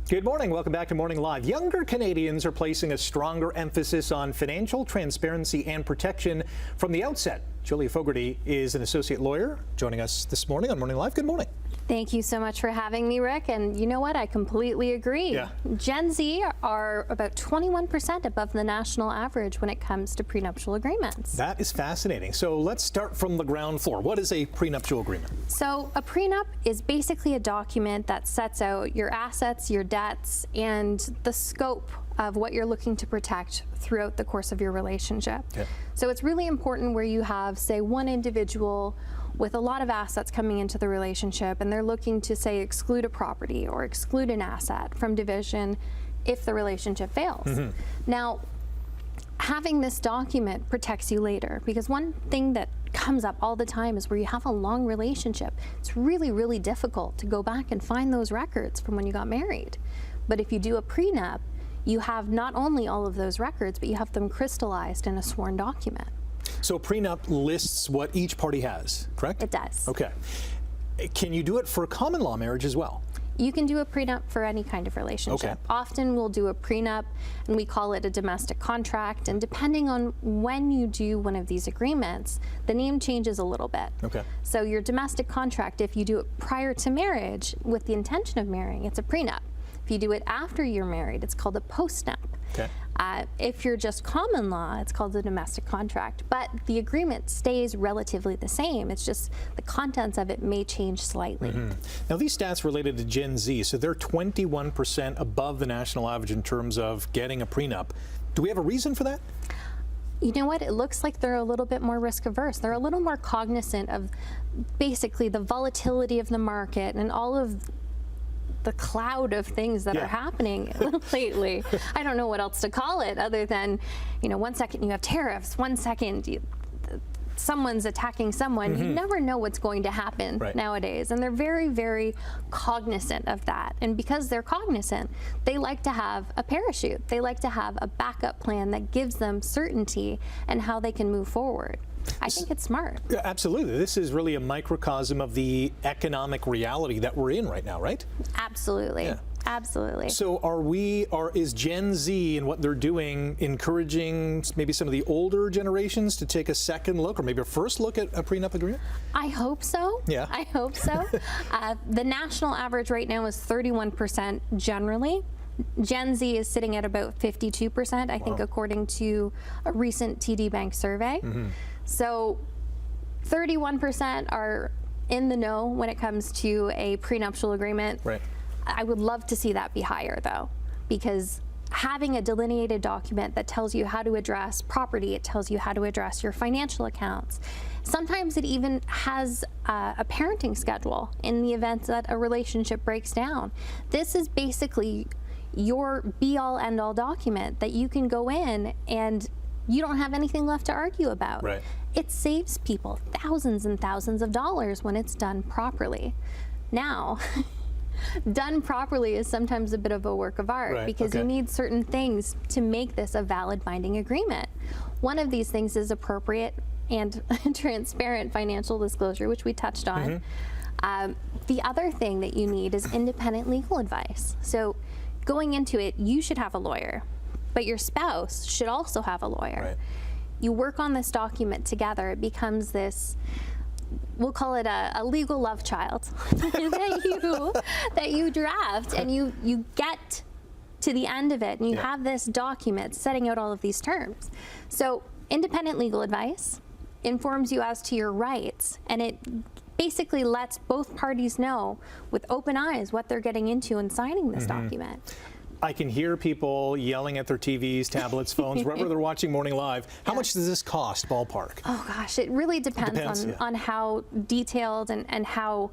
Good morning. Welcome back to Morning Live. Younger Canadians are placing a stronger emphasis on financial transparency and protection from the outset. Julia Fogarty is an associate lawyer joining us this morning on Morning Live. Good morning. Thank you so much for having me, Rick. And you know what? I completely agree. Yeah. Gen Z are about 21% above the national average when it comes to prenuptial agreements. That is fascinating. So let's start from the ground floor. What is a prenuptial agreement? So a prenup is basically a document that sets out your assets, your debts, and the scope of what you're looking to protect throughout the course of your relationship. Okay. So it's really important where you have, say, one individual with a lot of assets coming into the relationship, and they're looking to, say, exclude a property or exclude an asset from division if the relationship fails. Now, having this document protects you later, because one thing that comes up all the time is where you have a long relationship, it's really, really difficult to go back and find those records from when you got married. But if you do a prenup, you have not only all of those records, but you have them crystallized in a sworn document. So a prenup lists what each party has, correct? It does. Okay. Can you do it for a common law marriage as well? You can do a prenup for any kind of relationship. Okay. Often we'll do a prenup and we call it a domestic contract, and depending on when you do one of these agreements, the name changes a little bit. Okay. So your domestic contract, if you do it prior to marriage with the intention of marrying, it's a prenup. If you do it after you're married, it's called a postnup. Okay. If you're just common law, it's called a domestic contract, but the agreement stays relatively the same. It's just the contents of it may change slightly. Now, these stats related to Gen Z, so they're 21% above the national average in terms of getting a prenup. Do we have a reason for that? You know what? It looks like they're a little bit more risk averse. They're a little more cognizant of basically the volatility of the market and all of the cloud of things that are happening lately. I don't know what else to call it other than, you know, one second you have tariffs, one second someone's attacking someone. You never know what's going to happen nowadays. And they're very, very cognizant of that. And because they're cognizant, they like to have a parachute. They like to have a backup plan that gives them certainty and how they can move forward. I think it's smart. Absolutely. This is really a microcosm of the economic reality that we're in right now, right? Absolutely. Yeah. Absolutely. So is Gen Z and what they're doing encouraging maybe some of the older generations to take a second look or maybe a first look at a prenup agreement? I hope so. Yeah. I hope so. The national average right now is 31% generally. Gen Z is sitting at about 52%, I think, according to a recent TD Bank survey. So 31% are in the know when it comes to a prenuptial agreement. Right. I would love to see that be higher, though, because having a delineated document that tells you how to address property, it tells you how to address your financial accounts. Sometimes it even has a parenting schedule in the event that a relationship breaks down. This is basically your be-all, end-all document that you can go in and you don't have anything left to argue about. Right. It saves people thousands and thousands of dollars when it's done properly. Now, done properly is sometimes a bit of a work of art because you need certain things to make this a valid binding agreement. One of these things is appropriate and transparent financial disclosure, which we touched on. The other thing that you need is independent legal advice. So going into it, you should have a lawyer, but your spouse should also have a lawyer. Right. You work on this document together. It becomes this, we'll call it a legal love child that you draft, and you get to the end of it, and you have this document setting out all of these terms. So independent legal advice informs you as to your rights, and it basically lets both parties know with open eyes what they're getting into in signing this document. I can hear people yelling at their TVs, tablets, phones, wherever they're watching Morning Live. How much does this cost, ballpark? Oh gosh, it really depends on how detailed and how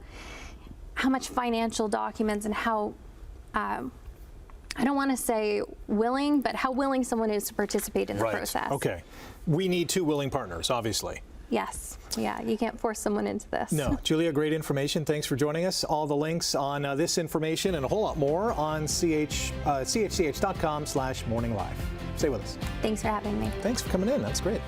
much financial documents and how, I don't want to say willing, but how willing someone is to participate in the process. Okay. We need two willing partners, obviously. Yes. Yeah, you can't force someone into this. No. Julia, great information. Thanks for joining us. All the links on this information and a whole lot more on chch.com/morninglive. Stay with us. Thanks for having me. Thanks for coming in. That's great.